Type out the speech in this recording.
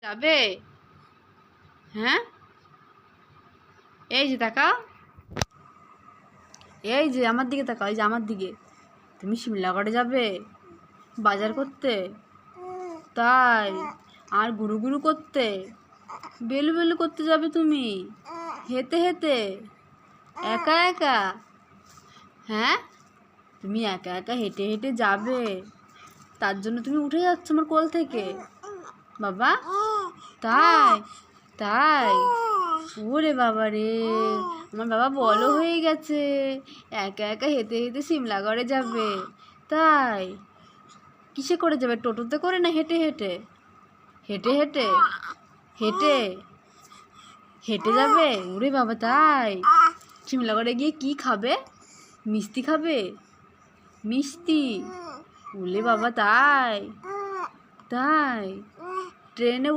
যাবে? হ্যাঁ, এই যে তাকাও, এই যে আমার দিকে তাকাও, এই যে আমার দিকে। তুমি শিমলাগড়ে যাবে বাজার করতে? তাই? আর গুরু গুরু করতে? বেলু বেলু করতে যাবে তুমি? হেঁটে হেঁটে? একা একা? হ্যাঁ, তুমি একা একা হেঁটে হেঁটে যাবে? তার জন্য তুমি উঠে যাচ্ছ আমার কোল থেকে বাবা? তাই? তাই? ওরে বাবা রে, আমার বাবা বড় হয়ে গেছে, একা একা হেঁটে হেঁটে শিমলাগড়ে যাবে। তাই? কিসে করে যাবে, টোটোতে করে না হেঁটে হেঁটে? হেঁটে হেঁটে? হেঁটে হেঁটে যাবে? ওরে বাবা, তাই? শিমলাগড়ে গিয়ে কি খাবে? মিষ্টি খাবে? মিষ্টি? ওলে বাবা, তাই? তাই? ট্রেনে